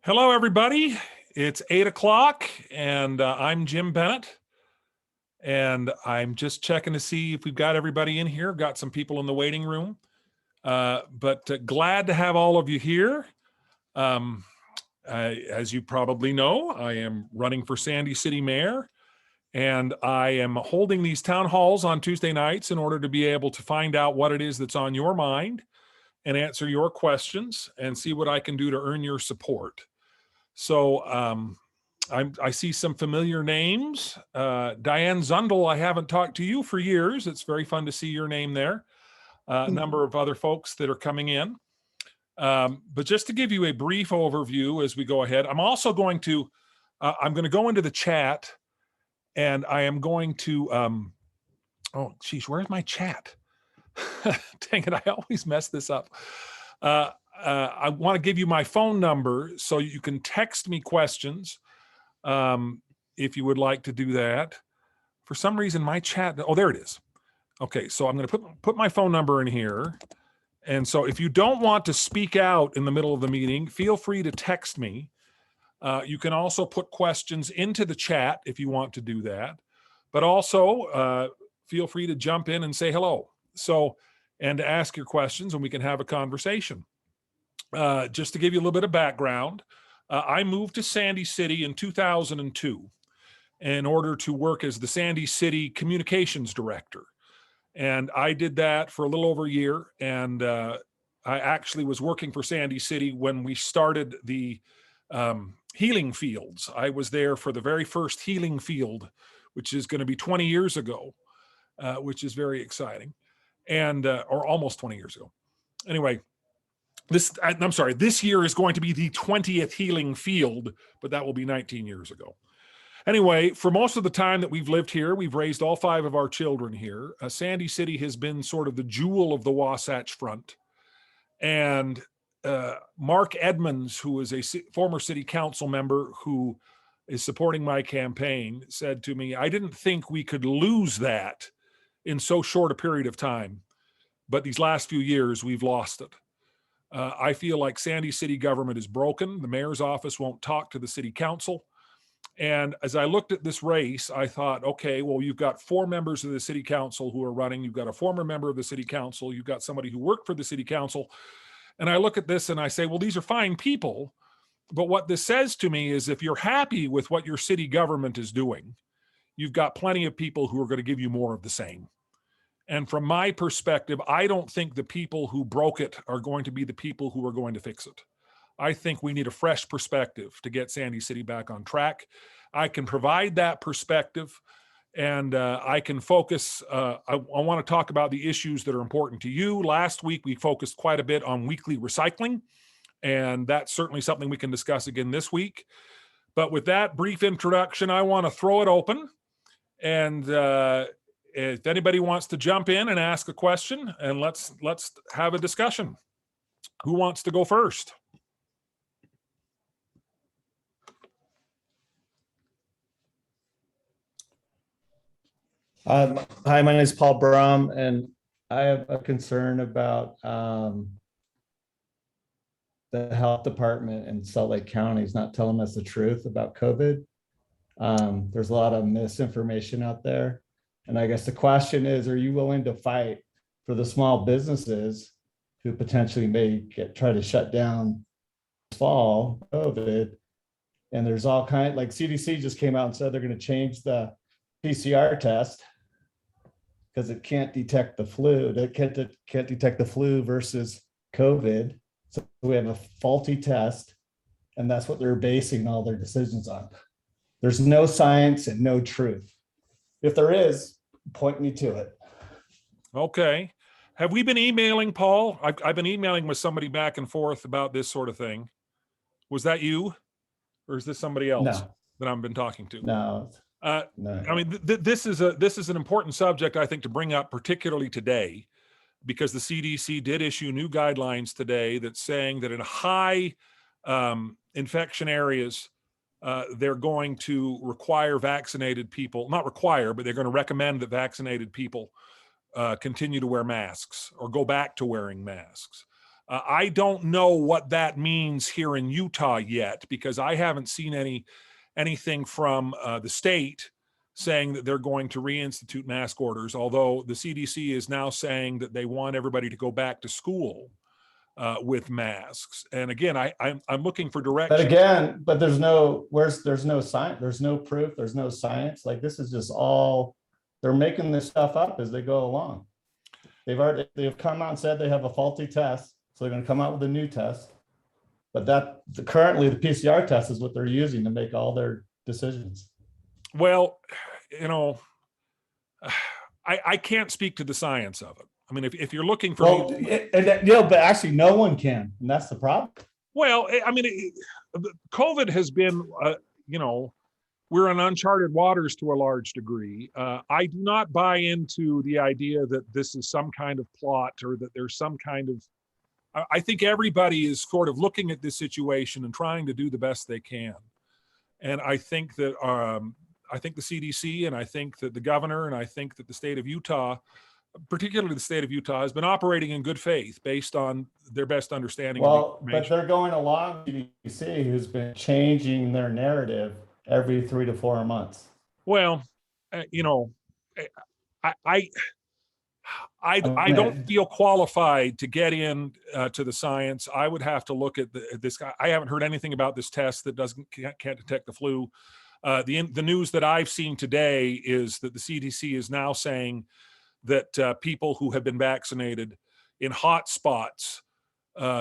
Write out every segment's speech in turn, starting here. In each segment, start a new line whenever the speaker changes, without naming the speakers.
Hello, everybody. It's 8 o'clock, and I'm Jim Bennett. And I'm just checking to see if we've got everybody in here. Got some people in the waiting room, but glad to have all of you here. As you probably know, I am running for Sandy City Mayor, and I am holding these town halls on Tuesday nights in order to be able to find out what it is that's on your mind and answer your questions and see what I can do to earn your support. So I see some familiar names. Diane Zundel, I haven't talked to you for years. It's very fun to see your name there. A number of other folks that are coming in. But just to give you a brief overview as we go ahead, I'm also going to, I'm going to go into the chat and I am going to, oh, geez, where's my chat? Dang it, I always mess this up. I want to give you my phone number so you can text me questions if you would like to do that. For some reason, my chat, oh, there it is. Okay, so I'm going to put my phone number in here. And so if you don't want to speak out in the middle of the meeting, feel free to text me. You can also put questions into the chat if you want to do that. But also feel free to jump in and say hello. So, and to ask your questions and we can have a conversation. Just to give you a little bit of background, I moved to Sandy City in 2002 in order to work as the Sandy City Communications Director. And I did that for a little over a year. And I actually was working for Sandy City when we started the healing fields. I was there for the very first healing field, which is going to be 20 years ago, which is very exciting. And, or almost 20 years ago. Anyway, this year is going to be the 20th healing field, but that will be 19 years ago. Anyway, for most of the time that we've lived here, we've raised all 5 of our children here. Sandy City has been sort of the jewel of the Wasatch Front. And Mark Edmonds, who is a former city council member who is supporting my campaign, said to me, I didn't think we could lose that in so short a period of time. But these last few years, we've lost it. I feel like Sandy City government is broken. The mayor's office won't talk to the city council. And as I looked at this race, I thought, okay, well, you've got 4 members of the city council who are running. You've got a former member of the city council. You've got somebody who worked for the city council. And I look at this and I say, well, these are fine people. But what this says to me is if you're happy with what your city government is doing, you've got plenty of people who are going to give you more of the same. And from my perspective, I don't think the people who broke it are going to be the people who are going to fix it. I think we need a fresh perspective to get Sandy City back on track. I can provide that perspective and I can focus. I want to talk about the issues that are important to you. Last week, we focused quite a bit on weekly recycling, and that's certainly something we can discuss again this week. But with that brief introduction, I want to throw it open. And if anybody wants to jump in and ask a question, and let's have a discussion. Who wants to go first?
Hi, my name is Paul Brum, and I have a concern about the health department in Salt Lake County is not telling us the truth about COVID. There's a lot of misinformation out there. And I guess the question is, are you willing to fight for the small businesses who potentially may try to shut down this fall, COVID? And there's all kinds, like CDC just came out and said they're going to change the PCR test because it can't detect the flu. It can't detect the flu versus COVID. So we have a faulty test, and that's what they're basing all their decisions on. There's no science and no truth. If there is, point me to it.
Okay. Have we been emailing, Paul? I've been emailing with somebody back and forth about this sort of thing. Was that you? Or is this somebody else that I've been talking to?
No.
No. I mean, this is an important subject, I think, to bring up, particularly today, because the CDC did issue new guidelines today that's saying that in high infection areas, they're going to require vaccinated people, not require, but they're going to recommend that vaccinated people continue to wear masks or go back to wearing masks. I don't know what that means here in Utah yet, because I haven't seen anything from the state saying that they're going to reinstitute mask orders, although the CDC is now saying that they want everybody to go back to school with masks. And again, I'm looking for
But
direction.
again, but there's no science, there's no proof, there's no science. Like, this is just all, they're making this stuff up as they go along. They've come out and said they have a faulty test, so they're going to come out with a new test. But currently the PCR test is what they're using to make all their decisions.
Well, I can't speak to the science of it. I mean, if you're looking for,
but actually no one can, and that's the problem.
Well, I mean, COVID has been, we're in uncharted waters to a large degree. I do not buy into the idea that this is some kind of plot, or that there's some kind of, I think everybody is sort of looking at this situation and trying to do the best they can. And I think that, the CDC, and I think that the governor, and I think that the state of Utah, particularly the state of Utah, has been operating in good faith based on their best understanding of the information.
But they're going along with CDC, who's been changing their narrative every 3 to 4 months.
Well, I don't feel qualified to get in to the science. I would have to look at this guy. I haven't heard anything about this test that can't detect the flu. The news that I've seen today is that the CDC is now saying that people who have been vaccinated in hot spots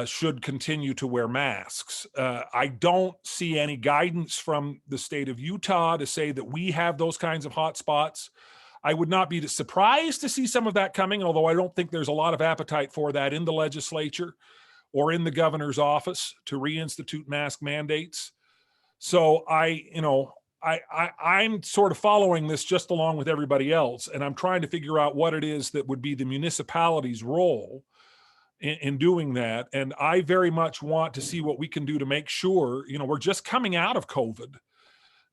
should continue to wear masks. I don't see any guidance from the state of Utah to say that we have those kinds of hot spots. I would not be surprised to see some of that coming, although I don't think there's a lot of appetite for that in the legislature or in the governor's office to reinstitute mask mandates. So I'm sort of following this just along with everybody else, and I'm trying to figure out what it is that would be the municipality's role in doing that. And I very much want to see what we can do to make sure, we're just coming out of COVID,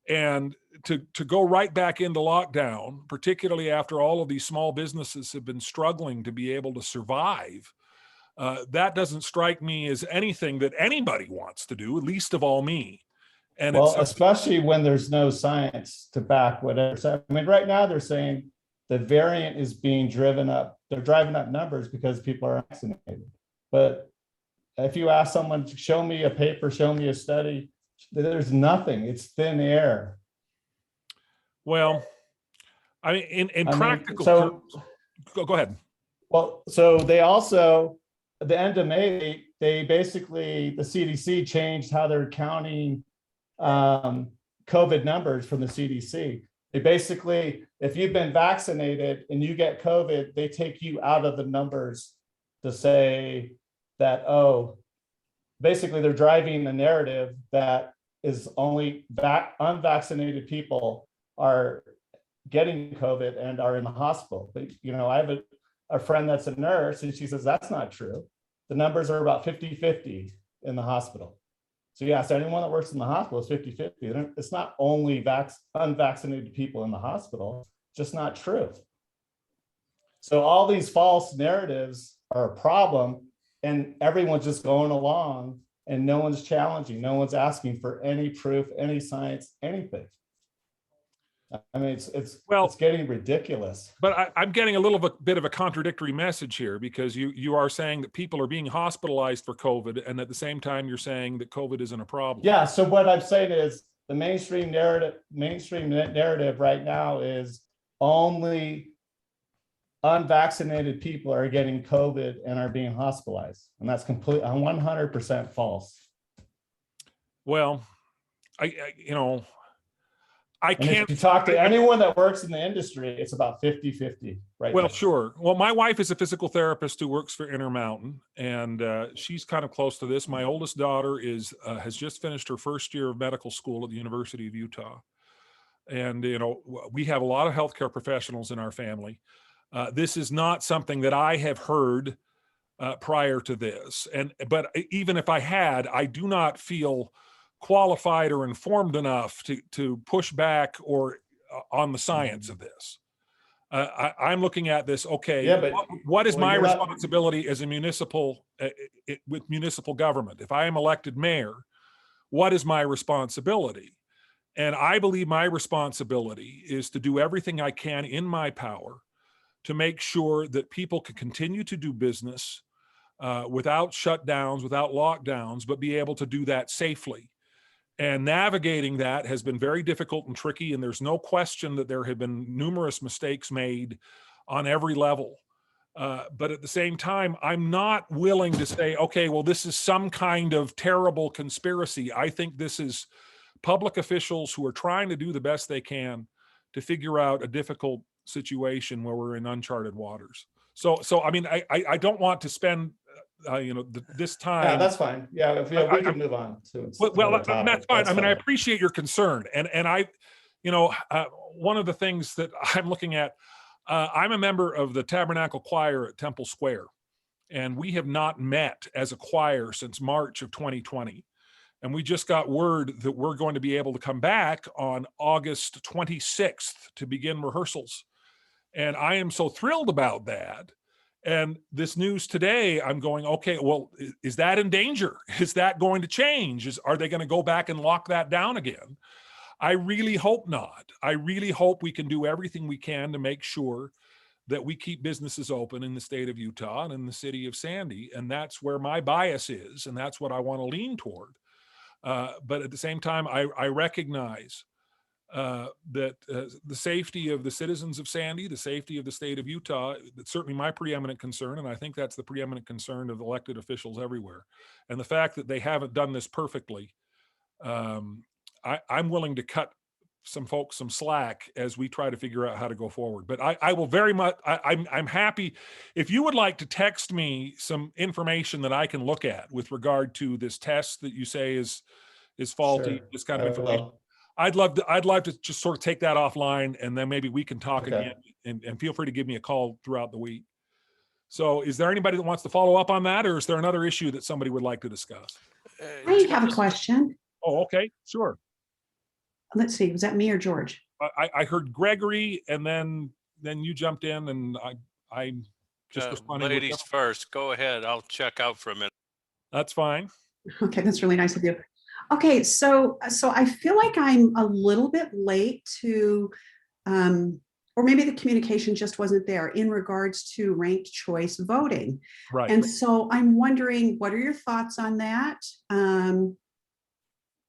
and to go right back into lockdown, particularly after all of these small businesses have been struggling to be able to survive, that doesn't strike me as anything that anybody wants to do, least of all me. And
especially when there's no science to back whatever. So, I mean, right now they're saying the variant is being driven up. They're driving up numbers because people are vaccinated. But if you ask someone to show me a paper, show me a study, there's nothing. It's thin air.
Well, I mean, in practical terms, go ahead.
Well, so they also, at the end of May, they basically, the CDC changed how they're counting COVID numbers from the CDC. They basically, if you've been vaccinated and you get COVID, they take you out of the numbers to say that, basically they're driving a narrative that is only unvaccinated people are getting COVID and are in the hospital. But, I have a friend that's a nurse, and she says that's not true. The numbers are about 50-50 in the hospital. So yes, anyone that works in the hospital is 50-50. It's not only unvaccinated people in the hospital, it's just not true. So all these false narratives are a problem, and everyone's just going along, and no one's challenging, no one's asking for any proof, any science, anything. I mean, it's getting ridiculous.
But I'm getting a bit of a contradictory message here, because you are saying that people are being hospitalized for COVID, and at the same time you're saying that COVID isn't a problem.
Yeah. So what I'm saying is the mainstream narrative right now is only unvaccinated people are getting COVID and are being hospitalized, and that's completely 100% false.
Well, I can't.
If you talk to anyone that works in the industry, it's about 50-50 right now.
Well, sure. Well, my wife is a physical therapist who works for Intermountain, and she's kind of close to this. My oldest daughter has just finished her first year of medical school at the University of Utah. And, we have a lot of healthcare professionals in our family. This is not something that I have heard prior to this. But even if I had, I do not feel qualified or informed enough to push back or on the science of this. I'm looking at this, okay,
Yeah, but
what is
well,
my
you're not.
responsibility as a municipal, with municipal government? If I am elected mayor, what is my responsibility? And I believe my responsibility is to do everything I can in my power to make sure that people can continue to do business without shutdowns, without lockdowns, but be able to do that safely. And navigating that has been very difficult and tricky. And there's no question that there have been numerous mistakes made on every level. But at the same time, I'm not willing to say, okay, well, this is some kind of terrible conspiracy. I think this is public officials who are trying to do the best they can to figure out a difficult situation where we're in uncharted waters. So I mean, I don't want to spend, this
Yeah,
time.
that's fine. Yeah, if yeah, we can move on to
Well,
another
that's
topic.
fine.
That's
I mean, I
fine.
appreciate your concern, and one of the things that I'm looking at, I'm a member of the Tabernacle Choir at Temple Square, and we have not met as a choir since March of 2020. And we just got word that we're going to be able to come back on August 26th to begin rehearsals. And I am so thrilled about that. And this news today, I'm going, okay, well, is that in danger? Is that going to change? Are they going to go back and lock that down again? I really hope not. I really hope we can do everything we can to make sure that we keep businesses open in the state of Utah and in the city of Sandy. And that's where my bias is. And that's what I want to lean toward. But at the same time, I recognize that the safety of the citizens of Sandy, the safety of the state of Utah, that's certainly my preeminent concern. And I think that's the preeminent concern of elected officials everywhere. And the fact that they haven't done this perfectly, I'm willing to cut some folks some slack as we try to figure out how to go forward. But I will very much, I'm happy if you would like to text me some information that I can look at with regard to this test that you say is faulty,
Sure.
this kind of
I
information.
will.
I'd love to just sort of take that offline, and then maybe we can talk
Okay.
again, and feel free to give me a call throughout the week. So is there anybody that wants to follow up on that, or is there another issue that somebody would like to discuss?
I have a question.
Oh, okay, sure.
Let's see, was that me or George?
I heard Gregory, and then you jumped in, and I just responding.
Ladies first, go ahead. I'll check out for a minute.
That's fine.
Okay, that's really nice of you. Okay, so I feel like I'm a little bit late to, or maybe the communication just wasn't there in regards to ranked choice voting.
Right.
And so I'm wondering, what are your thoughts on that?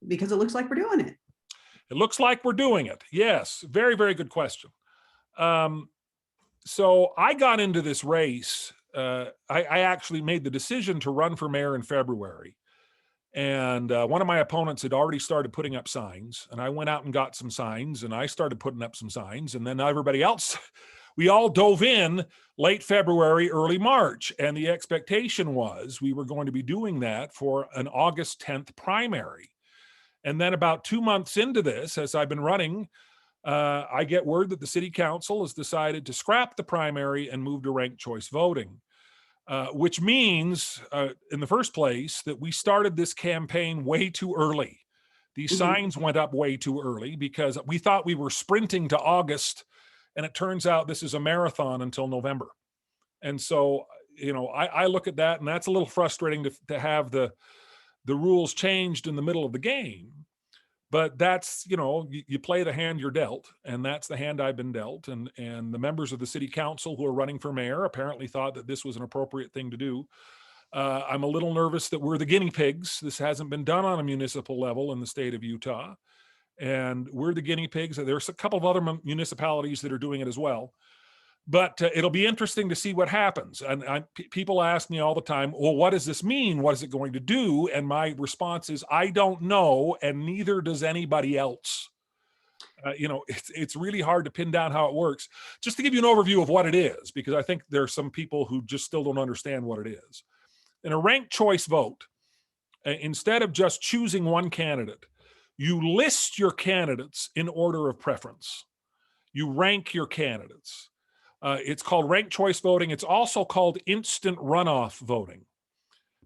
Because it looks like we're doing it.
It looks like we're doing it. Yes. Very, very good question. So I got into this race. I actually made the decision to run for mayor in February. And one of my opponents had already started putting up signs, and I went out and got some signs, and I started putting up some signs, and then everybody else, we all dove in late February, early March. And the expectation was we were going to be doing that for an August 10th primary. And then about 2 months into this, as I've been running, I get word that the city council has decided to scrap the primary and move to ranked choice voting, which means, in the first place, that we started this campaign way too early. These signs went up way too early because we thought we were sprinting to August, and it turns out this is a marathon until November. And so, I look at that, and that's a little frustrating to have the rules changed in the middle of the game. But that's, you play the hand you're dealt, and that's the hand I've been dealt. And the members of the city council who are running for mayor apparently thought that this was an appropriate thing to do. I'm a little nervous that we're the guinea pigs. This hasn't been done on a municipal level in the state of Utah. And we're the guinea pigs. There's a couple of other municipalities that are doing it as well. But it'll be interesting to see what happens. And people ask me all the time, well, what does this mean? What is it going to do? And my response is, I don't know, and neither does anybody else. It's really hard to pin down how it works. Just to give you an overview of what it is, because I think there are some people who just still don't understand what it is. In a ranked choice vote, instead of just choosing one candidate, you list your candidates in order of preference. You rank your candidates. It's called ranked choice voting. It's also called instant runoff voting,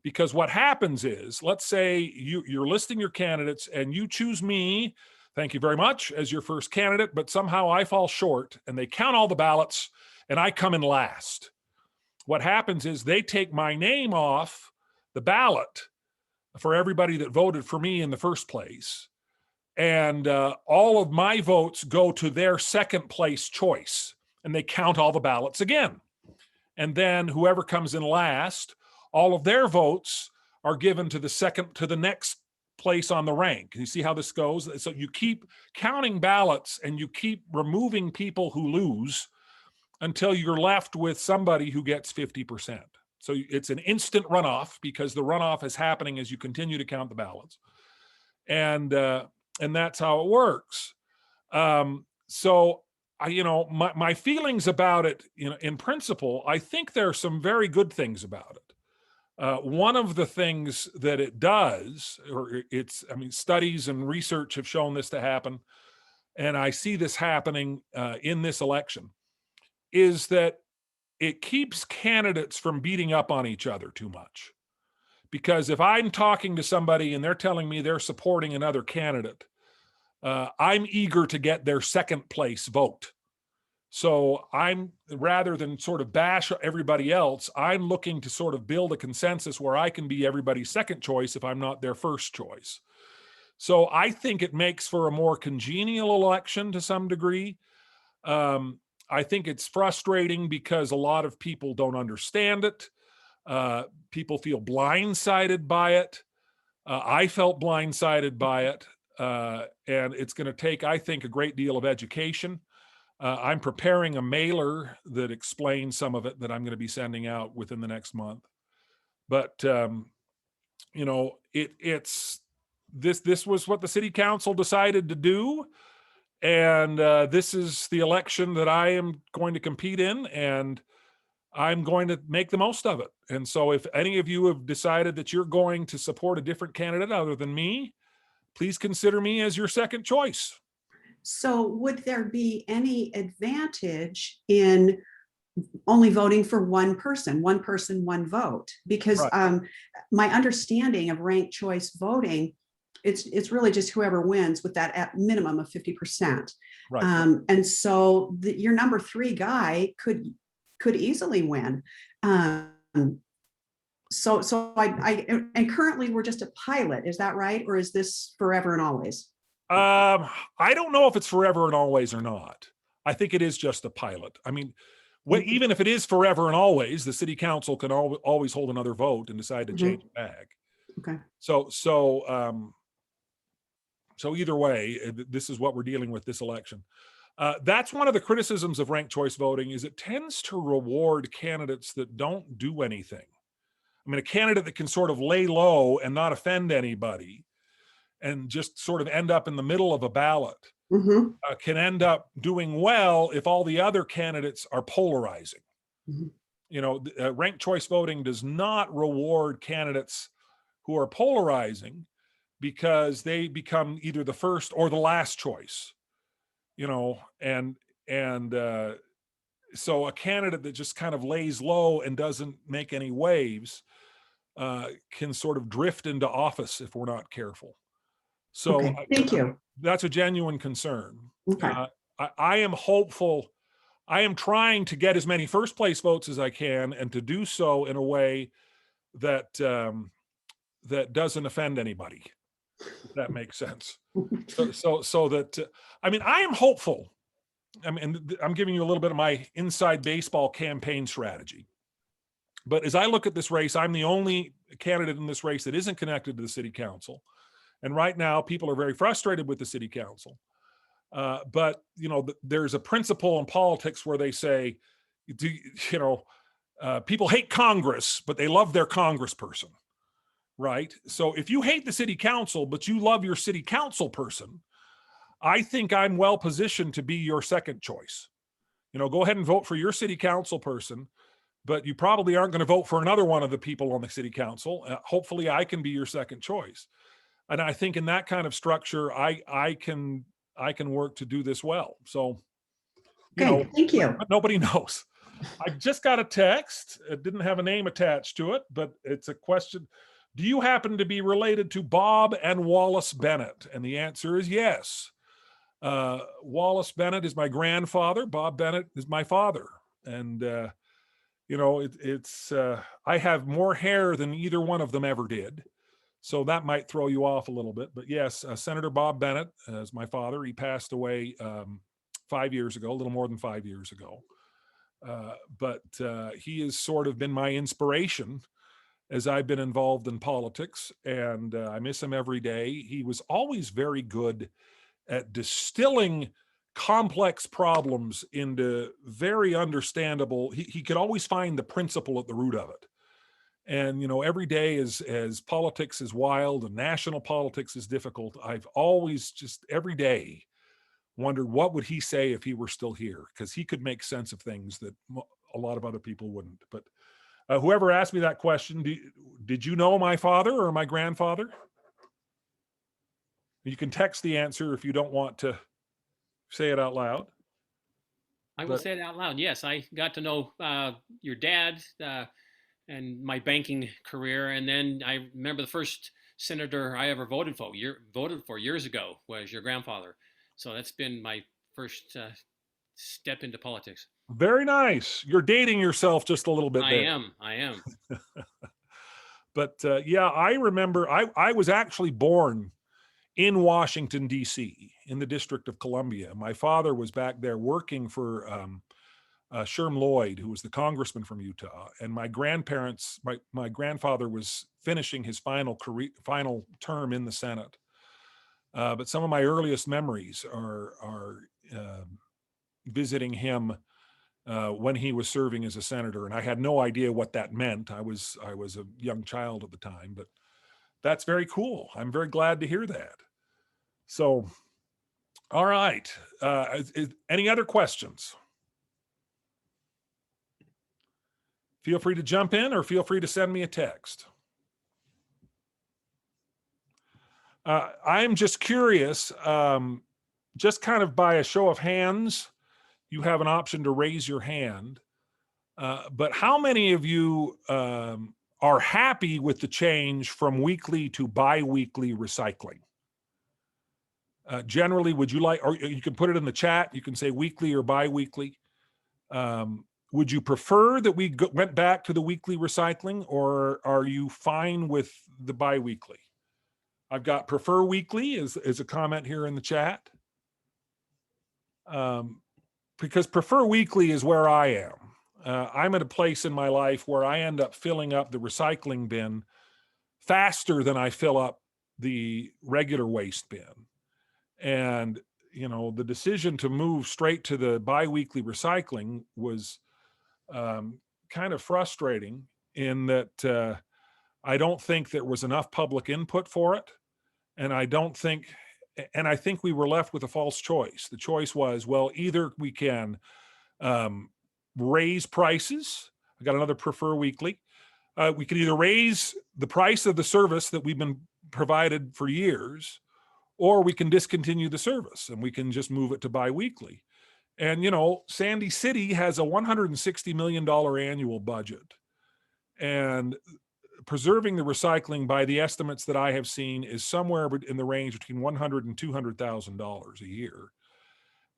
because what happens is, let's say you're listing your candidates and you choose me thank you very much, as your first candidate, but somehow I fall short and they count all the ballots and I come in last. What happens is they take my name off the ballot for everybody that voted for me in the first place. And all of my votes go to their second place choice, and they count all the ballots again. And then whoever comes in last, all of their votes are given to the next place on the rank. You see how this goes? So you keep counting ballots and you keep removing people who lose until you're left with somebody who gets 50%. So it's an instant runoff, because the runoff is happening as you continue to count the ballots. And that's how it works. So my feelings about it, in principle, I think there are some very good things about it. One of the things that it does, studies and research have shown this to happen, and I see this happening in this election, is that it keeps candidates from beating up on each other too much. Because if I'm talking to somebody and they're telling me they're supporting another candidate, I'm eager to get their second place vote. So rather than sort of bash everybody else, I'm looking to sort of build a consensus where I can be everybody's second choice if I'm not their first choice. So I think it makes for a more congenial election to some degree. I think it's frustrating because a lot of people don't understand it. People feel blindsided by it. I felt blindsided by it. And it's going to take, I think, a great deal of education. I'm preparing a mailer that explains some of it that I'm going to be sending out within the next month. But, this was what the city council decided to do. And this is the election that I am going to compete in, and I'm going to make the most of it. And so if any of you have decided that you're going to support a different candidate other than me, please consider me as your second choice.
So would there be any advantage in only voting for one person, one vote? Because
Right.
My understanding of ranked choice voting, it's really just whoever wins with that at minimum of 50%.
Right.
And so your number 3 guy could easily win. So and currently we're just a pilot, is that right? Or is this forever and always?
I don't know if it's forever and always or not. I think it is just a pilot. I mean, even if it is forever and always, the city council can always hold another vote and decide to change it back.
Okay.
So either way, this is what we're dealing with this election. That's one of the criticisms of ranked choice voting, is it tends to reward candidates that don't do anything. I mean, a candidate that can sort of lay low and not offend anybody and just sort of end up in the middle of a ballot can end up doing well if all the other candidates are polarizing. Ranked choice voting does not reward candidates who are polarizing, because they become either the first or the last choice, and so a candidate that just kind of lays low and doesn't make any waves can sort of drift into office if we're not careful. So
okay. Thank you.
That's a genuine concern.
Okay.
I am hopeful. I am trying to get as many first place votes as I can, and to do so in a way that that doesn't offend anybody, if that makes sense. So that I mean, I am hopeful. I mean, I'm giving you a little bit of my inside baseball campaign strategy. But as I look at this race, I'm the only candidate in this race that isn't connected to the city council. And right now, people are very frustrated with the city council. But there's a principle in politics where they say, people hate Congress, but they love their congressperson, right? So if you hate the city council, but you love your city council person, I think I'm well positioned to be your second choice. Go ahead and vote for your city council person, but you probably aren't going to vote for another one of the people on the city council. Hopefully I can be your second choice. And I think in that kind of structure, I can work to do this well. So,
Okay, thank you.
But nobody knows. I just got a text. It didn't have a name attached to it, but it's a question. Do you happen to be related to Bob and Wallace Bennett? And the answer is yes. Wallace Bennett is my grandfather. Bob Bennett is my father. And, you know, I have more hair than either one of them ever did. So that might throw you off a little bit. But yes, Senator Bob Bennett is my father. He passed away 5 years ago, a little more than 5 years ago. But he has sort of been my inspiration as I've been involved in politics, and I miss him every day. He was always very good at distilling complex problems into very understandable. He could always find the principle at the root of it. And, you know, every day as politics is wild and national politics is difficult, I've always just every day wondered what would he say if he were still here, because he could make sense of things that a lot of other people wouldn't. But whoever asked me that question, did you know my father or my grandfather? You can text the answer if you don't want to say it out loud.
I will say it out loud. Yes, I got to know your dad and my banking career, and then I remember the first senator I ever voted for years ago was your grandfather. So that's been my first step into politics.
Very nice. You're dating yourself just a little bit there.
I am.
But yeah, I remember I was actually born in Washington, D.C., in the District of Columbia. My father was back there working for Sherm Lloyd, who was the congressman from Utah. And my grandparents, my grandfather was finishing his final term in the Senate. But some of my earliest memories are visiting him when he was serving as a senator, and I had no idea what that meant. I was a young child at the time, but that's very cool. I'm very glad to hear that. So, all right. Any other questions? Feel free to jump in or feel free to send me a text. I'm just curious, just kind of by a show of hands, you have an option to raise your hand. But how many of you are happy with the change from weekly to bi-weekly recycling? Generally, would you like, or you can put it in the chat, you can say weekly or bi-weekly. Would you prefer that we went back to the weekly recycling, or are you fine with the bi-weekly? I've got prefer weekly as a comment here in the chat. Because prefer weekly is where I am. I'm at a place in my life where I end up filling up the recycling bin faster than I fill up the regular waste bin. And, you know, the decision to move straight to the bi-weekly recycling was kind of frustrating in that I don't think there was enough public input for it. And I think we were left with a false choice. The choice was, well, either we can raise prices. I got another prefer weekly. We can either raise the price of the service that we've been provided for years, or we can discontinue the service and we can just move it to bi-weekly. And, you know, Sandy City has a $160 million annual budget. And preserving the recycling, by the estimates that I have seen, is somewhere in the range between $100,000 and $200,000 a year.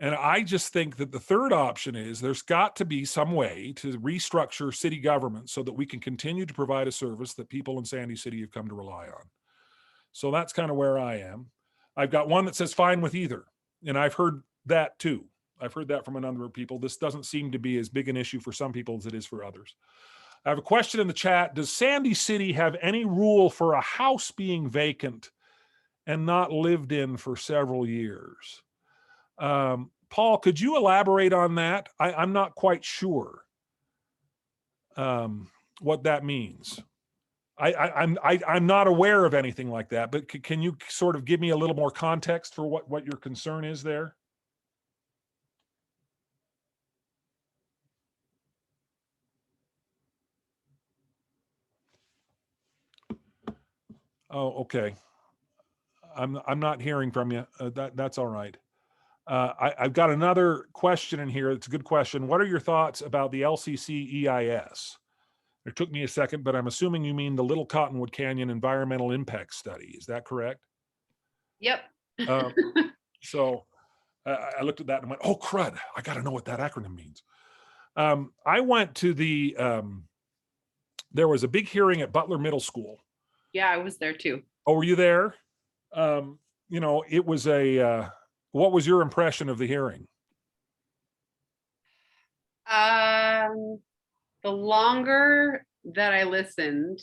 And I just think that the third option is there's got to be some way to restructure city government so that we can continue to provide a service that people in Sandy City have come to rely on. So that's kind of where I am. I've got one that says fine with either. And I've heard that too. I've heard that from a number of people. This doesn't seem to be as big an issue for some people as it is for others. I have a question in the chat. Does Sandy City have any rule for a house being vacant and not lived in for several years? Paul, could you elaborate on that? I'm not quite sure what that means. I'm not aware of anything like that, but can you sort of give me a little more context for what your concern is there? Oh, okay. I'm not hearing from you. That's all right. I've got another question in here. It's a good question. What are your thoughts about the LCC EIS? It took me a second, but I'm assuming you mean the Little Cottonwood Canyon Environmental Impact Study. Is that correct?
Yep.
So I looked at that and went, oh, crud, I got to know what that acronym means. I went to there was a big hearing at Butler Middle School.
Yeah, I was there too.
Oh, were you there? It was what was your impression of the hearing?
The longer that I listened,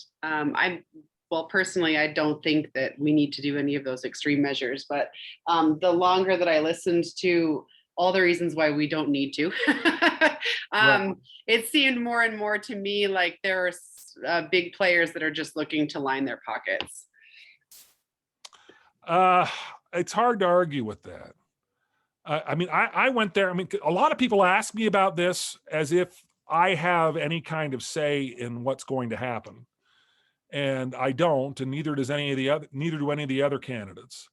personally, I don't think that we need to do any of those extreme measures, but the longer that I listened to all the reasons why we don't need to, it seemed more and more to me like there are big players that are just looking to line their pockets.
It's hard to argue with that. I went there. A lot of people ask me about this as if I have any kind of say in what's going to happen. And I don't, and neither do any of the other candidates.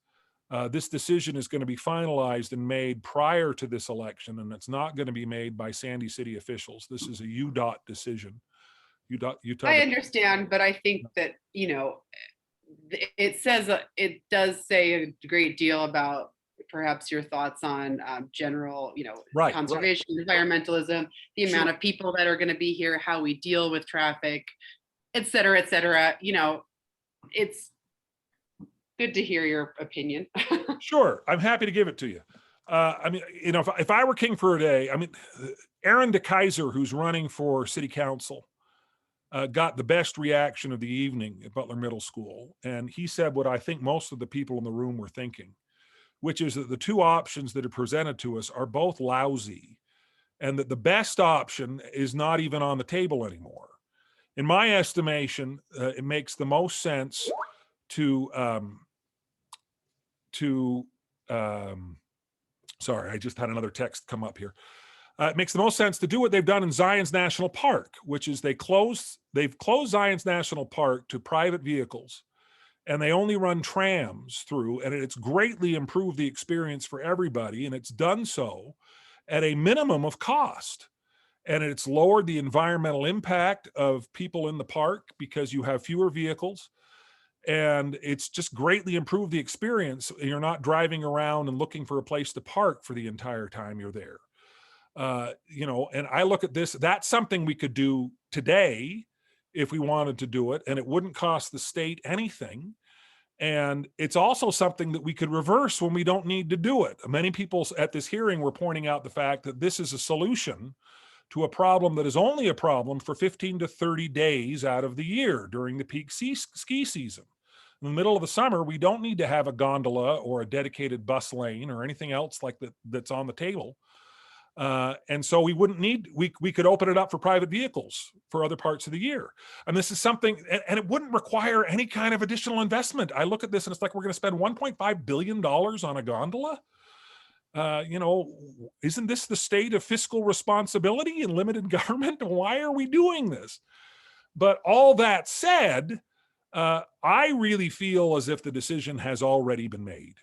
This decision is going to be finalized and made prior to this election, and it's not going to be made by Sandy City officials. This is a UDOT decision.
I understand, but I think that, it does say a great deal about perhaps your thoughts on general, conservation, environmentalism, the amount of people that are going to be here, how we deal with traffic, et cetera, et cetera. It's good to hear your opinion.
Sure, I'm happy to give it to you. If I were king for a day, Aaron DeKaiser, who's running for city council, got the best reaction of the evening at Butler Middle School. And he said what I think most of the people in the room were thinking, which is that the two options that are presented to us are both lousy, and that the best option is not even on the table anymore. In my estimation, it makes the most sense sorry, I just had another text come up here. It makes the most sense to do what they've done in Zion's National Park, which is they've closed Zion's National Park to private vehicles, and they only run trams through, and it's greatly improved the experience for everybody, and it's done so at a minimum of cost. And it's lowered the environmental impact of people in the park because you have fewer vehicles, and it's just greatly improved the experience. You're not driving around and looking for a place to park for the entire time you're there. And I look at this, that's something we could do today if we wanted to do it, and it wouldn't cost the state anything. And it's also something that we could reverse when we don't need to do it. Many people at this hearing were pointing out the fact that this is a solution to a problem that is only a problem for 15 to 30 days out of the year during the peak ski season. In the middle of the summer, we don't need to have a gondola or a dedicated bus lane or anything else like that that's on the table. And so we could open it up for private vehicles for other parts of the year. And this is something, and it wouldn't require any kind of additional investment. I look at this and it's like, we're going to spend $1.5 billion on a gondola. Isn't this the state of fiscal responsibility and limited government? Why are we doing this? But all that said, I really feel as if the decision has already been made.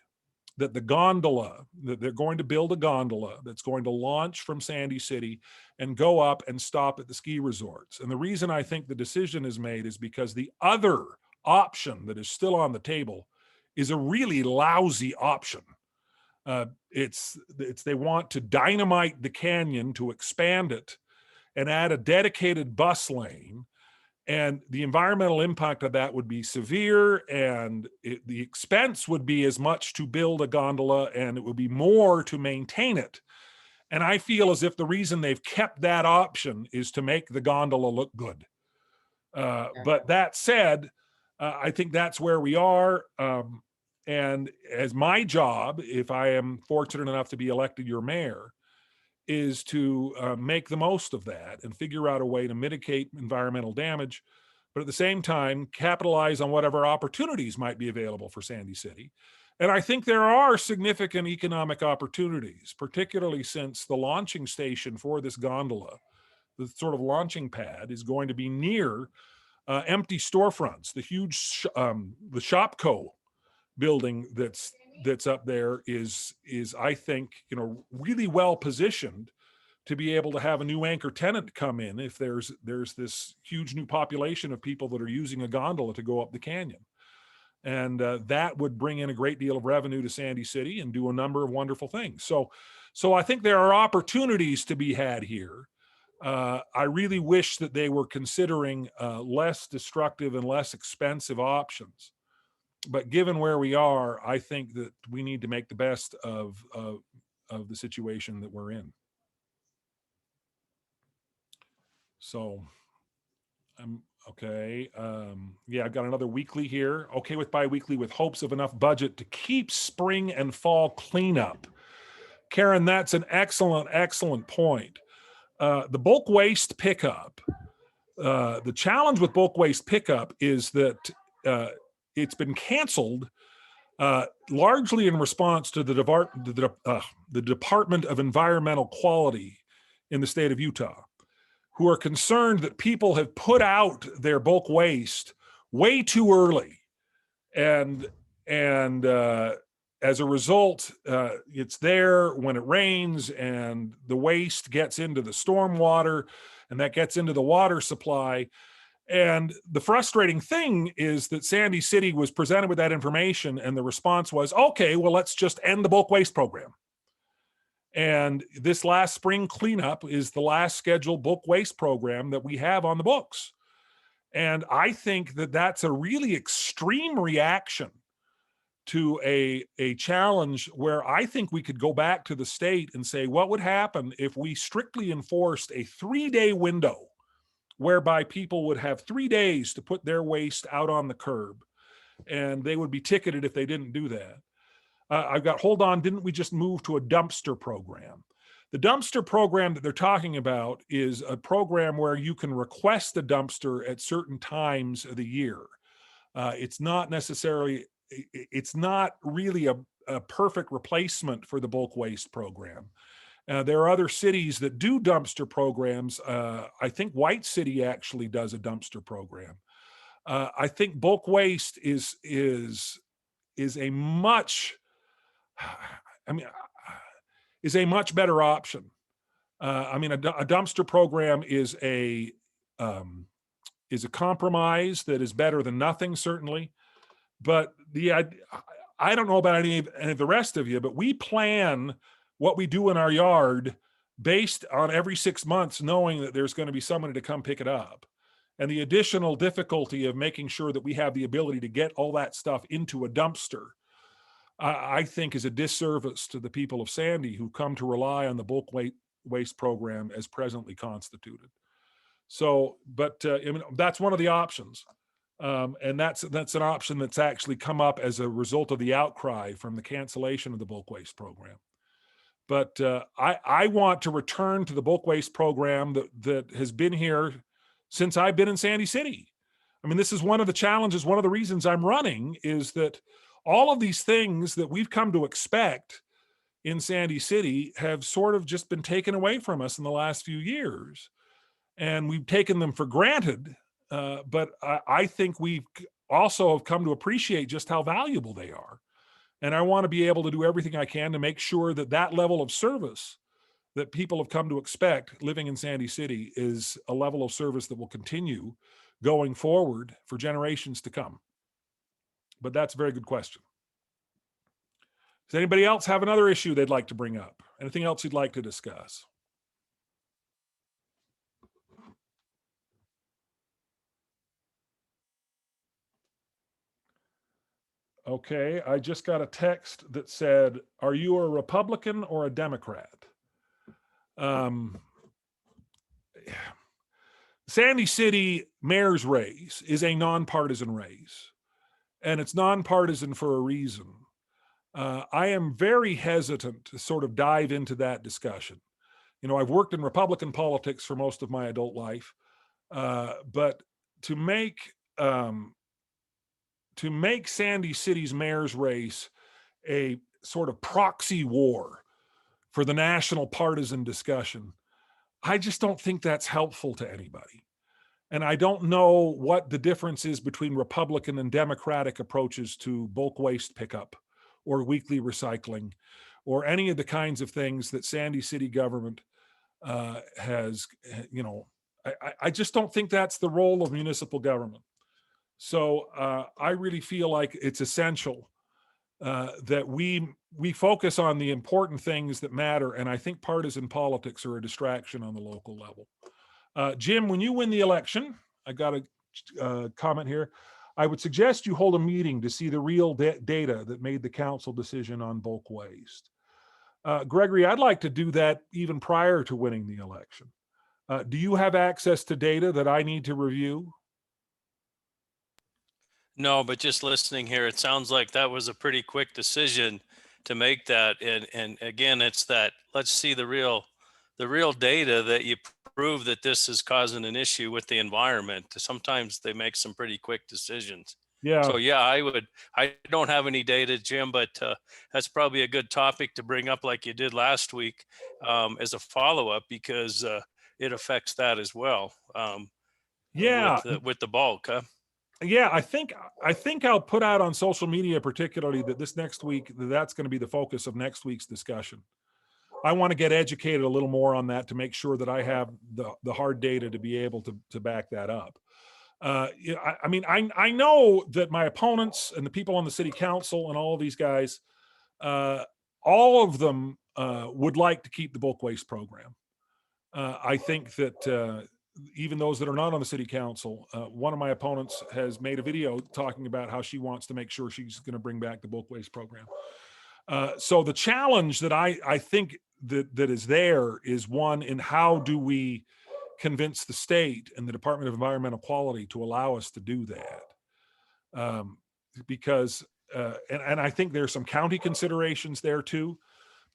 That they're going to build a gondola that's going to launch from Sandy City and go up and stop at the ski resorts. And the reason I think the decision is made is because the other option that is still on the table is a really lousy option. They want to dynamite the canyon to expand it and add a dedicated bus lane. And the environmental impact of that would be severe, and the expense would be as much to build a gondola, and it would be more to maintain it. And I feel as if the reason they've kept that option is to make the gondola look good. But that said, I think that's where we are. And as my job, if I am fortunate enough to be elected your mayor, is to make the most of that and figure out a way to mitigate environmental damage, but at the same time, capitalize on whatever opportunities might be available for Sandy City. And I think there are significant economic opportunities, particularly since the launching station for this gondola, the sort of launching pad, is going to be near empty storefronts. The huge, the Shopco building that's up there is I think, really well positioned to be able to have a new anchor tenant come in if there's this huge new population of people that are using a gondola to go up the canyon. And that would bring in a great deal of revenue to Sandy City and do a number of wonderful things. So I think there are opportunities to be had here. I really wish that they were considering less destructive and less expensive options. But given where we are, I think that we need to make the best of the situation that we're in. So I'm okay. Yeah, I've got another weekly here. Okay with bi-weekly with hopes of enough budget to keep spring and fall cleanup. Karen, that's an excellent point. The bulk waste pickup, the challenge with bulk waste pickup is that it's been canceled largely in response to the Department of Environmental Quality in the state of Utah, who are concerned that people have put out their bulk waste way too early. And as a result, it's there when it rains and the waste gets into the stormwater and that gets into the water supply. And the frustrating thing is that Sandy City was presented with that information and the response was, okay, well, let's just end the bulk waste program. And this last spring cleanup is the last scheduled bulk waste program that we have on the books. And I think that that's a really extreme reaction to a challenge where I think we could go back to the state and say, what would happen if we strictly enforced a 3-day window whereby people would have 3 days to put their waste out on the curb, and they would be ticketed if they didn't do that. I've got, hold on, didn't we just move to a dumpster program? The dumpster program that they're talking about is a program where you can request a dumpster at certain times of the year. It's not necessarily, it's not really a perfect replacement for the bulk waste program. There are other cities that do dumpster programs. I think White City actually does a dumpster program. I think bulk waste is a much, is a much better option. A dumpster program is a compromise that is better than nothing, certainly. But I don't know about any of the rest of you, but we plan what we do in our yard based on every 6 months, knowing that there's going to be somebody to come pick it up. And the additional difficulty of making sure that we have the ability to get all that stuff into a dumpster, I think is a disservice to the people of Sandy who come to rely on the bulk waste program as presently constituted. So, but that's one of the options. And that's an option that's actually come up as a result of the outcry from the cancellation of the bulk waste program. But I want to return to the bulk waste program that has been here since I've been in Sandy City. I mean, this is one of the challenges, one of the reasons I'm running is that all of these things that we've come to expect in Sandy City have sort of just been taken away from us in the last few years. And we've taken them for granted. But I think we also have come to appreciate just how valuable they are. And I want to be able to do everything I can to make sure that that level of service that people have come to expect living in Sandy City is a level of service that will continue going forward for generations to come. But that's a very good question. Does anybody else have another issue they'd like to bring up? Anything else you'd like to discuss? Okay, I just got a text that said, are you a Republican or a Democrat? Sandy City mayor's race is a nonpartisan race, and it's nonpartisan for a reason. I am very hesitant to sort of dive into that discussion. You know, I've worked in Republican politics for most of my adult life, but to make Sandy City's mayor's race a sort of proxy war for the national partisan discussion, I just don't think that's helpful to anybody. And I don't know what the difference is between Republican and Democratic approaches to bulk waste pickup or weekly recycling or any of the kinds of things that Sandy City government has, you know, I just don't think that's the role of municipal government. So I really feel like it's essential that we focus on the important things that matter. And I think partisan politics are a distraction on the local level. Jim, when you win the election, I got a comment here. I would suggest you hold a meeting to see the real data that made the council decision on bulk waste. Gregory, I'd like to do that even prior to winning the election. Do you have access to data that I need to review?
No, but just listening here, it sounds like that was a pretty quick decision to make that. And again, it's that, let's see the real data that you prove that this is causing an issue with the environment. Sometimes they make some pretty quick decisions.
Yeah.
So yeah, I don't have any data, Jim, but that's probably a good topic to bring up like you did last week as a follow-up, because it affects that as well.
Yeah.
With the bulk, huh?
Yeah, I think I'll put out on social media, particularly, that this next week, that's going to be the focus of next week's discussion. I want to get educated a little more on that to make sure that I have the hard data to be able to back that up. I mean, I know that my opponents and the people on the city council and all of these guys, all of them would like to keep the bulk waste program. I think that even those that are not on the city council, one of my opponents has made a video talking about how she wants to make sure she's going to bring back the bulk waste program. So the challenge that I think that is there is one in how do we convince the state and the Department of Environmental Quality to allow us to do that. Because, and I think there's some county considerations there too,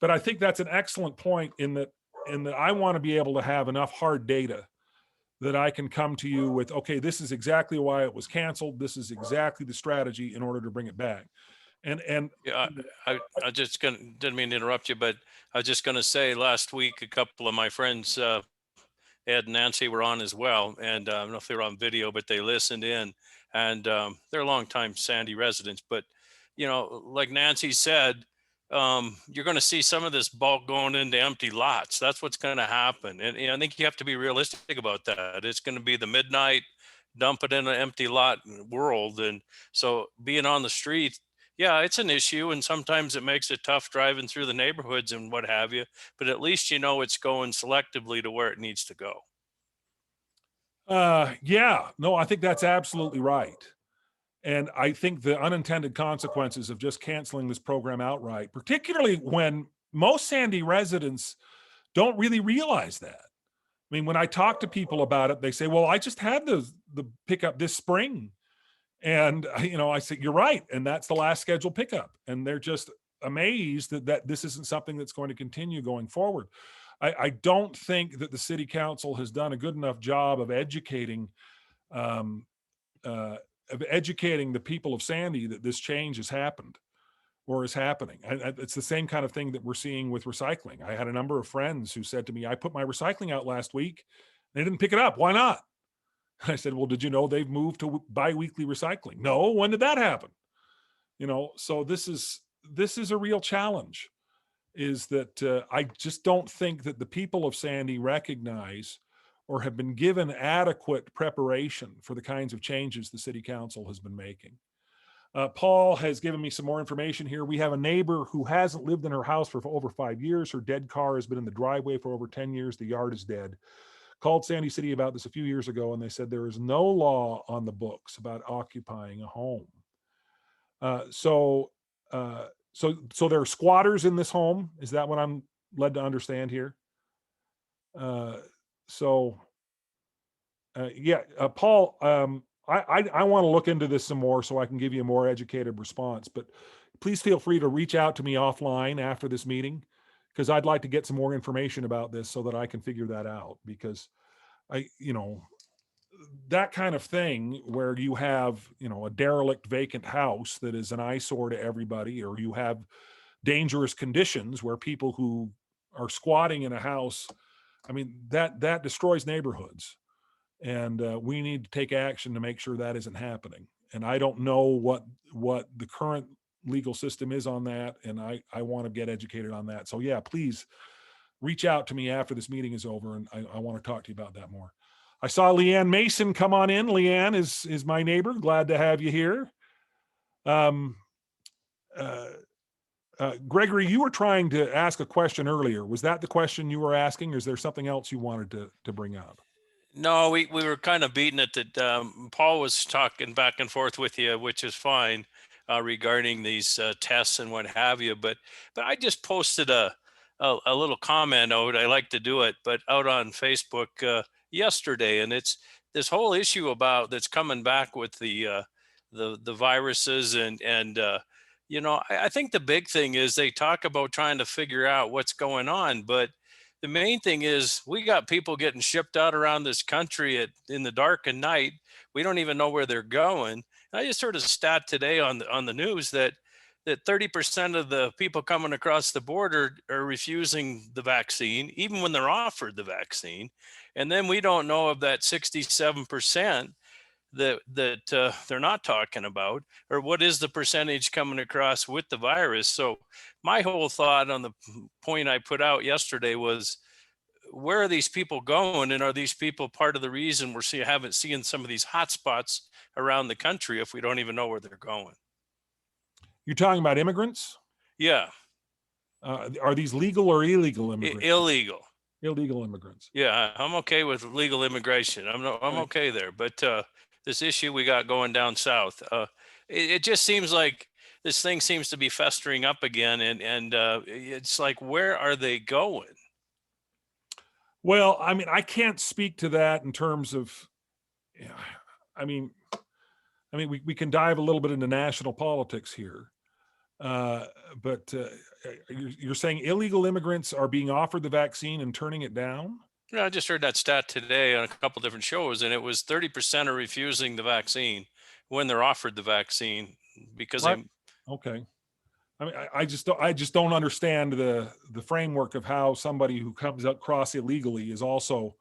but I think that's an excellent point in that I want to be able to have enough hard data that I can come to you with, okay, this is exactly why it was canceled. This is exactly the strategy in order to bring it back. And
yeah, I just didn't mean to interrupt you, but I was just going to say, last week, a couple of my friends, Ed and Nancy, were on as well. And I don't know if they were on video, but they listened in, and they're longtime Sandy residents. But, you know, like Nancy said, you're going to see some of this bulk going into empty lots. That's what's going to happen. And I think you have to be realistic about that. It's going to be the midnight, dump it in an empty lot world. And so being on the street, yeah, it's an issue. And sometimes it makes it tough driving through the neighborhoods and what have you. But at least you know it's going selectively to where it needs to go.
Yeah, no, I think that's absolutely right. And I think the unintended consequences of just canceling this program outright, particularly when most Sandy residents don't really realize that. I mean, when I talk to people about it, they say, well, I just had the pickup this spring. And, you know, I say, you're right. And that's the last scheduled pickup. And they're just amazed that this isn't something that's going to continue going forward. I don't think that the city council has done a good enough job of educating the people of Sandy that this change has happened or is happening. It's the same kind of thing that we're seeing with recycling. I had a number of friends who said to me, I put my recycling out last week. They didn't pick it up. Why not? I said, well, did you know they've moved to bi-weekly recycling? No, when did that happen? You know, so this is a real challenge, is that I just don't think that the people of Sandy recognize or have been given adequate preparation for the kinds of changes the city council has been making. Paul has given me some more information here. We have a neighbor who hasn't lived in her house for over 5 years. Her dead car has been in the driveway for over 10 years. The yard is dead. Called Sandy City about this a few years ago, and they said there is no law on the books about occupying a home. So there are squatters in this home. Is that what I'm led to understand here? Paul, I want to look into this some more so I can give you a more educated response, but please feel free to reach out to me offline after this meeting, because I'd like to get some more information about this so that I can figure that out, because that kind of thing where you have, a derelict vacant house that is an eyesore to everybody, or you have dangerous conditions where people who are squatting in a house, I mean, that destroys neighborhoods. And we need to take action to make sure that isn't happening. And I don't know what the current legal system is on that, and I want to get educated on that. So yeah, please reach out to me after this meeting is over, and I want to talk to you about that more. I saw Leanne Mason come on in. Leanne is my neighbor. Glad to have you here. Gregory, you were trying to ask a question earlier. Was that the question you were asking, or is there something else you wanted to bring up?
No, we were kind of beating it that Paul was talking back and forth with you, which is fine, regarding these tests and what have you. But I just posted a little comment out. I like to do it, but out on Facebook yesterday, and it's this whole issue about that's coming back with the viruses and I think the big thing is they talk about trying to figure out what's going on, but the main thing is we got people getting shipped out around this country in the dark and night. We don't even know where they're going. I just heard a stat today on the news that 30% of the people coming across the border are refusing the vaccine, even when they're offered the vaccine. And then we don't know of that 67% that they're not talking about, or what is the percentage coming across with the virus. So my whole thought on the point I put out yesterday was, where are these people going, and are these people part of the reason we're haven't seen some of these hot spots around the country if we don't even know where they're going?
You're talking about immigrants?
Yeah.
Are these legal or illegal immigrants?
Illegal.
Illegal immigrants.
Yeah, I'm okay with legal immigration. I'm okay there, but this issue we got going down south, it just seems like this thing seems to be festering up again, and it's like, where are they going?
Well, I mean, I can't speak to that in terms of, I mean, we can dive a little bit into national politics here, but you're saying illegal immigrants are being offered the vaccine and turning it down?
I just heard that stat today on a couple different shows, and it was 30% are refusing the vaccine when they're offered the vaccine because
Right. Okay. I mean, I just don't understand the framework of how somebody who comes across illegally is also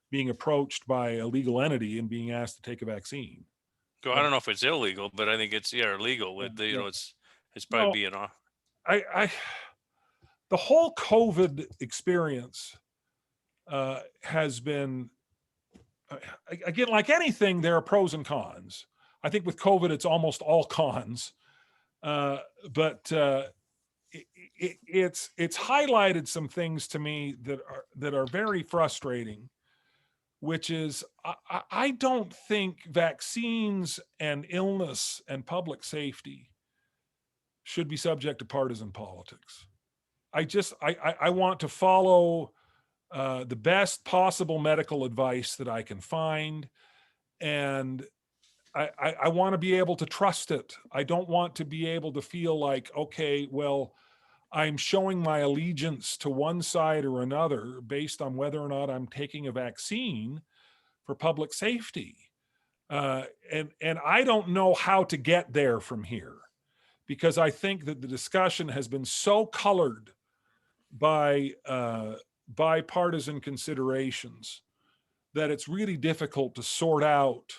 being approached by a legal entity and being asked to take a vaccine.
So I don't know if it's illegal, but I think it's illegal. It's probably being off.
The whole COVID experience has been, again, like anything, there are pros and cons. I think with COVID, it's almost all cons, but it's highlighted some things to me that are very frustrating, which is I don't think vaccines and illness and public safety should be subject to partisan politics. I want to follow the best possible medical advice that I can find, and I want to be able to trust it. I don't want to be able to feel like, okay, well, I'm showing my allegiance to one side or another based on whether or not I'm taking a vaccine for public safety. And I don't know how to get there from here, because I think that the discussion has been so colored by bipartisan considerations that it's really difficult to sort out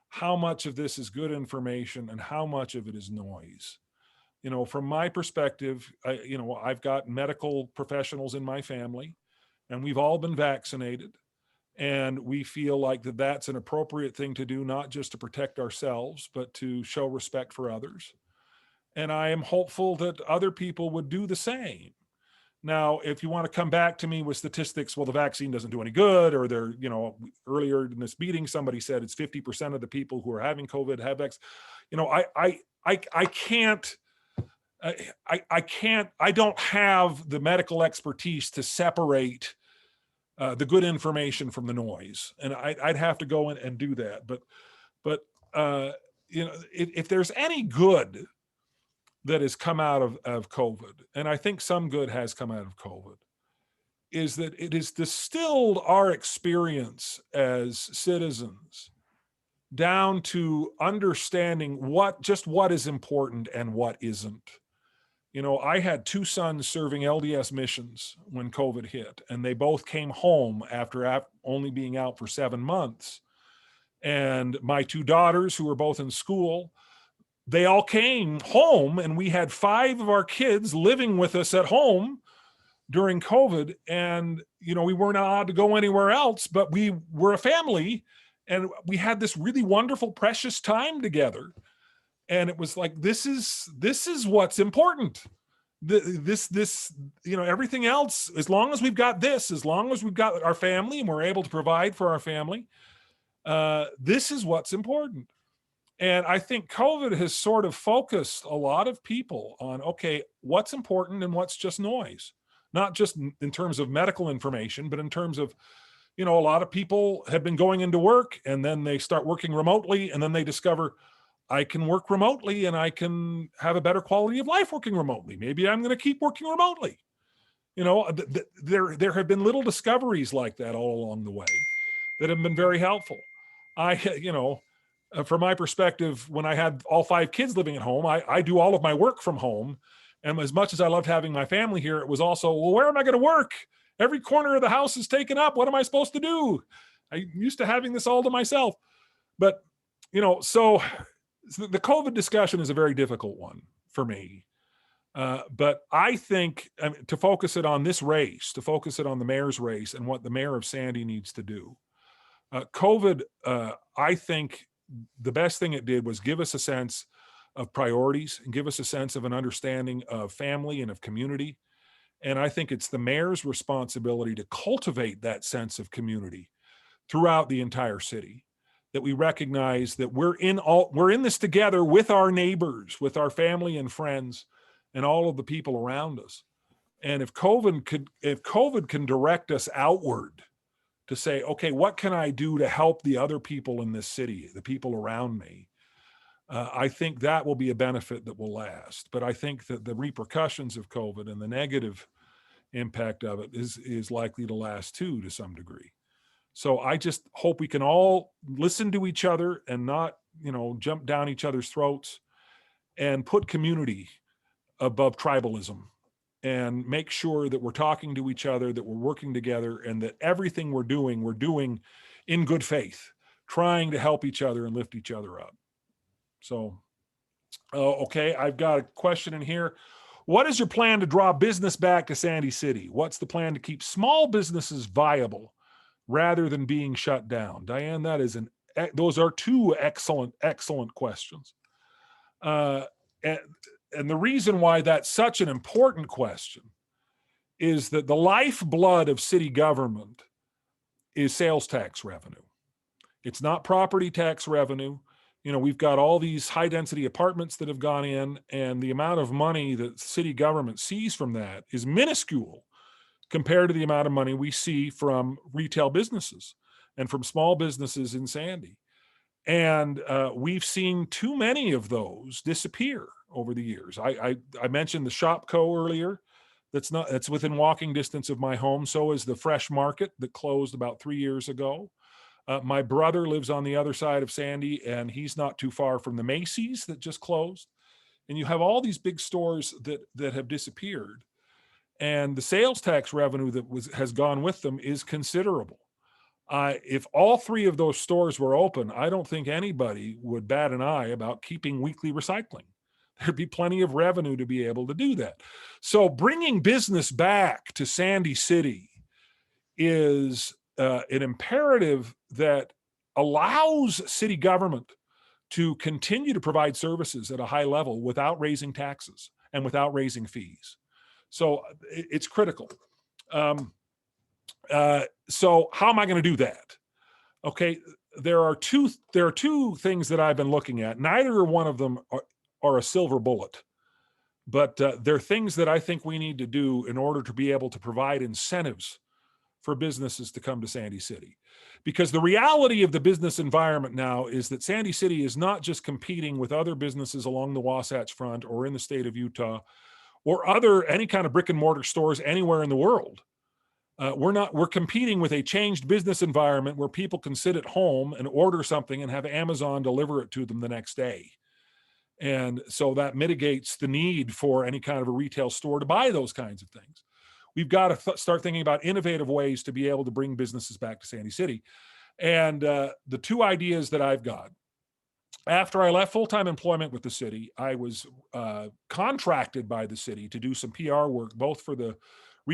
how much of this is good information and how much of it is noise. From my perspective, I've got medical professionals in my family, and we've all been vaccinated, and we feel like that's an appropriate thing to do, not just to protect ourselves, but to show respect for others. And I am hopeful that other people would do the same. Now, if you want to come back to me with statistics, well, the vaccine doesn't do any good, or they're, earlier in this meeting, somebody said it's 50% of the people who are having COVID have X. I don't have the medical expertise to separate the good information from the noise, and I'd have to go in and do that. But if there's any good that has come out of COVID, and I think some good has come out of COVID, is that it has distilled our experience as citizens down to understanding what is important and what isn't. I had two sons serving LDS missions when COVID hit, and they both came home after only being out for 7 months. And my two daughters, who were both in school, they all came home, and we had 5 of our kids living with us at home during COVID, and we weren't allowed to go anywhere else, but we were a family, and we had this really wonderful, precious time together. And it was like, this is what's important. This everything else, as long as we've got this, as long as we've got our family and we're able to provide for our family, this is what's important. And I think COVID has sort of focused a lot of people on, okay, what's important and what's just noise, not just in terms of medical information, but in terms of, a lot of people have been going into work and then they start working remotely, and then they discover, I can work remotely and I can have a better quality of life working remotely. Maybe I'm going to keep working remotely. There have been little discoveries like that all along the way that have been very helpful. From my perspective, when I had all 5 kids living at home, I do all of my work from home. And as much as I loved having my family here, it was also, well, where am I going to work? Every corner of the house is taken up. What am I supposed to do? I'm used to having this all to myself. But, so the COVID discussion is a very difficult one for me. But I think to focus it on this race, to focus it on the mayor's race and what the mayor of Sandy needs to do. COVID, I think the best thing it did was give us a sense of priorities and give us a sense of an understanding of family and of community. And I think it's the mayor's responsibility to cultivate that sense of community throughout the entire city, that we recognize that we're in this together with our neighbors, with our family and friends, and all of the people around us. And if COVID can direct us outward to say, okay, what can I do to help the other people in this city, the people around me? I think that will be a benefit that will last. But I think that the repercussions of COVID and the negative impact of it is likely to last too, to some degree. So I just hope we can all listen to each other and not, jump down each other's throats, and put community above tribalism, and make sure that we're talking to each other, that we're working together, and that everything we're doing in good faith, trying to help each other and lift each other up. So, okay, I've got a question in here. What is your plan to draw business back to Sandy City? What's the plan to keep small businesses viable rather than being shut down? Diane, those are 2 excellent questions. And the reason why that's such an important question is that the lifeblood of city government is sales tax revenue. It's not property tax revenue. We've got all these high density apartments that have gone in, and the amount of money that city government sees from that is minuscule compared to the amount of money we see from retail businesses and from small businesses in Sandy. And we've seen too many of those disappear over the years. I mentioned the Shopco earlier. That's within walking distance of my home. So is the Fresh Market that closed about 3 years ago. My brother lives on the other side of Sandy, and he's not too far from the Macy's that just closed. And you have all these big stores that have disappeared, and the sales tax revenue that has gone with them is considerable. If all 3 of those stores were open, I don't think anybody would bat an eye about keeping weekly recycling. There'd be plenty of revenue to be able to do that. So bringing business back to Sandy City is an imperative that allows city government to continue to provide services at a high level without raising taxes and without raising fees. So it's critical. So how am I going to do that? Okay, there are two things that I've been looking at. Neither one of them are a silver bullet, but they're things that I think we need to do in order to be able to provide incentives for businesses to come to Sandy City. Because the reality of the business environment now is that Sandy City is not just competing with other businesses along the Wasatch Front or in the state of Utah or any kind of brick and mortar stores anywhere in the world. We're competing with a changed business environment where people can sit at home and order something and have Amazon deliver it to them the next day. And so that mitigates the need for any kind of a retail store to buy those kinds of things. We've got to start thinking about innovative ways to be able to bring businesses back to Sandy City. And the 2 ideas that I've got, after I left full-time employment with the city, I was contracted by the city to do some PR work, both for the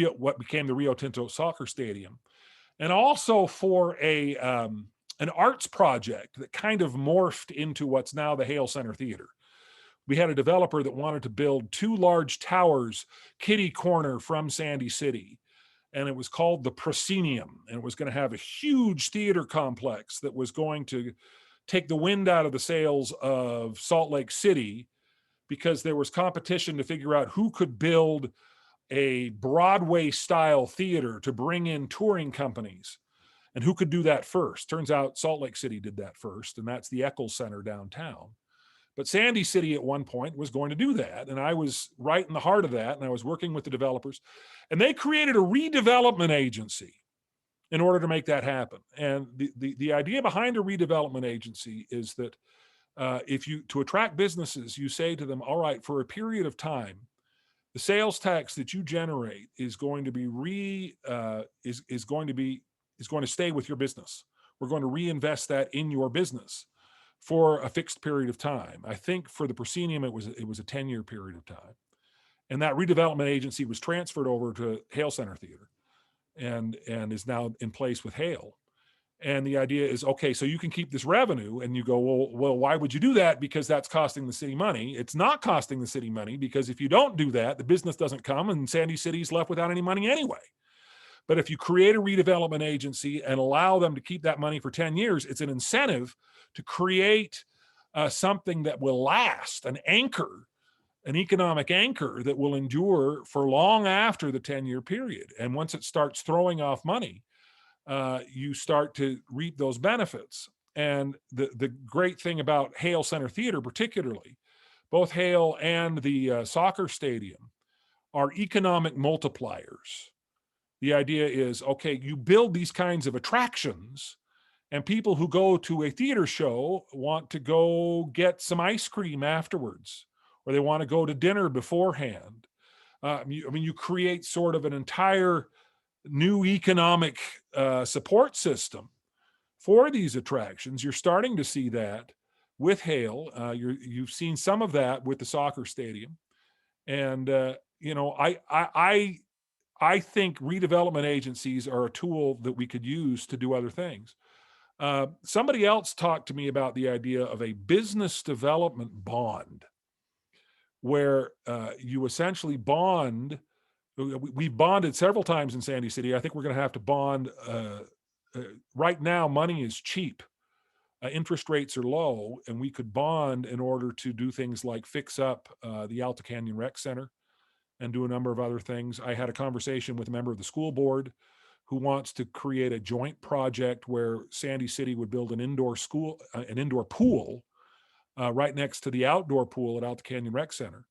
what became the Rio Tinto soccer stadium, and also for an arts project that kind of morphed into what's now the Hale Center Theater. We had a developer that wanted to build 2 large towers, kitty corner from Sandy City, and it was called the Proscenium, and it was going to have a huge theater complex that was going to take the wind out of the sails of Salt Lake City, because there was competition to figure out who could build a Broadway style theater to bring in touring companies and who could do that first. Turns out Salt Lake City did that first, and that's the Eccles Center downtown. But Sandy City at one point was going to do that, and I was right in the heart of that, and I was working with the developers, and they created a redevelopment agency in order to make that happen. And the idea behind a redevelopment agency is that if you, to attract businesses, you say to them, all right, for a period of time, the sales tax that you generate is going to be is going to stay with your business. We're going to reinvest that in your business for a fixed period of time. I think for the proscenium, it was a 10-year period of time. And that redevelopment agency was transferred over to Hale Center Theater and is now in place with Hale. And the idea is, okay, so you can keep this revenue, and you go, well, why would you do that? Because that's costing the city money. It's not costing the city money, because if you don't do that, the business doesn't come and Sandy City's left without any money anyway. But if you create a redevelopment agency and allow them to keep that money for 10 years, it's an incentive to create something that will last, an anchor, an economic anchor that will endure for long after the 10-year period. And once it starts throwing off money, you start to reap those benefits. And the great thing about Hale Center Theater, particularly, both Hale and the soccer stadium are economic multipliers. The idea is, okay, you build these kinds of attractions, and people who go to a theater show want to go get some ice cream afterwards, or they want to go to dinner beforehand. You create sort of an entire new economic support system for these attractions. You're starting to see that with Hale. You've seen some of that with the soccer stadium. And, I think redevelopment agencies are a tool that we could use to do other things. Somebody else talked to me about the idea of a business development bond, where you essentially bond. We bonded several times in Sandy City. I think we're going to have to bond. Right now, money is cheap. Interest rates are low, and we could bond in order to do things like fix up the Alta Canyon Rec Center and do a number of other things. I had a conversation with a member of the school board who wants to create a joint project where Sandy City would build an indoor pool right next to the outdoor pool at Alta Canyon Rec Center.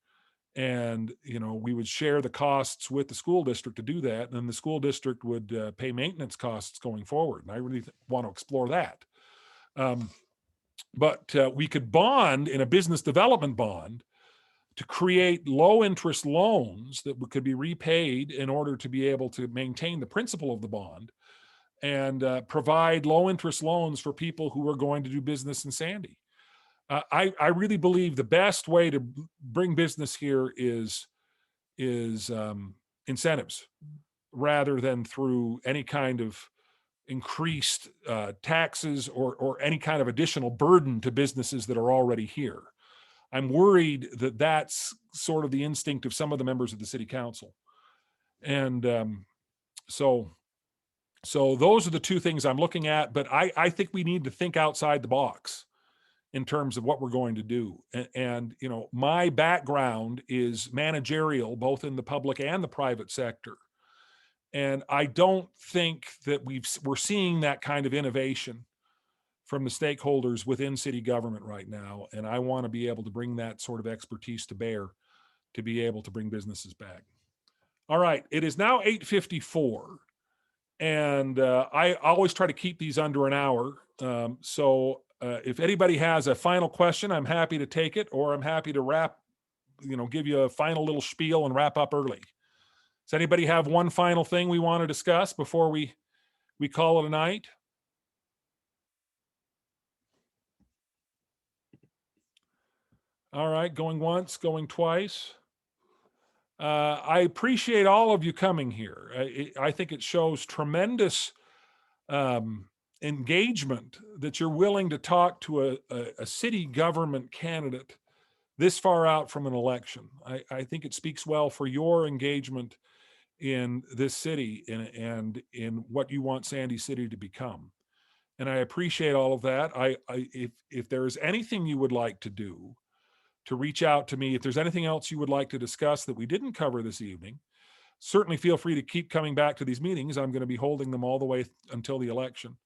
And, we would share the costs with the school district to do that. And then the school district would pay maintenance costs going forward. And I really want to explore that. But we could bond in a business development bond to create low interest loans that could be repaid in order to be able to maintain the principal of the bond, and provide low interest loans for people who are going to do business in Sandy. I really believe the best way to bring business here is incentives, rather than through any kind of increased taxes or any kind of additional burden to businesses that are already here. I'm worried that that's sort of the instinct of some of the members of the city council. And so those are the two things I'm looking at, but I think we need to think outside the box in terms of what we're going to do. And my background is managerial, both in the public and the private sector. And I don't think that we're seeing that kind of innovation from the stakeholders within city government right now. And I want to be able to bring that sort of expertise to bear to be able to bring businesses back. All right, it is now 8:54. And I always try to keep these under an hour. So if anybody has a final question, I'm happy to take it, or I'm happy to give you a final little spiel and wrap up early. Does anybody have one final thing we want to discuss before we call it a night? All right, going once, going twice. I appreciate all of you coming here. I think it shows tremendous engagement that you're willing to talk to a city government candidate this far out from an election. I think it speaks well for your engagement in this city and in what you want Sandy City to become. And I appreciate all of that. If there is anything you would like to do to reach out to me, if there's anything else you would like to discuss that we didn't cover this evening, certainly feel free to keep coming back to these meetings. I'm going to be holding them all the way until the election.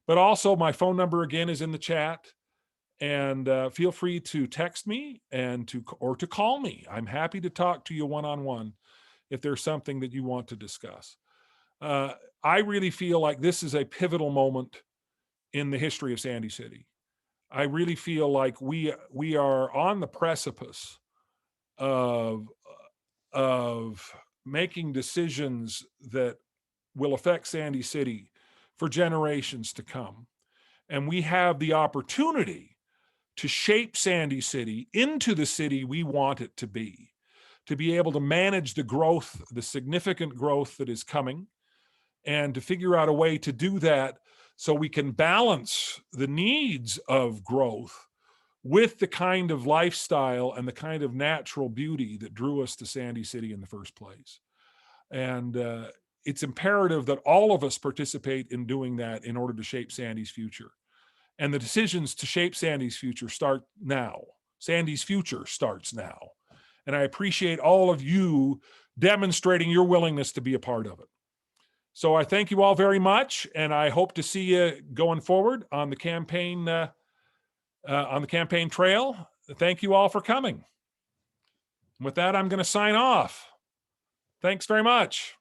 But also my phone number again is in the chat, and feel free to text me or to call me. I'm happy to talk to you one-on-one if there's something that you want to discuss. I really feel like this is a pivotal moment in the history of Sandy City. I really feel like we are on the precipice of making decisions that will affect Sandy City for generations to come. And we have the opportunity to shape Sandy City into the city we want it to be able to manage the growth, the significant growth that is coming, and to figure out a way to do that so we can balance the needs of growth with the kind of lifestyle and the kind of natural beauty that drew us to Sandy City in the first place. And it's imperative that all of us participate in doing that in order to shape Sandy's future. And the decisions to shape Sandy's future start now. Sandy's future starts now. And I appreciate all of you demonstrating your willingness to be a part of it. So I thank you all very much, and I hope to see you going forward on the campaign trail. Thank you all for coming. With that, I'm going to sign off. Thanks very much.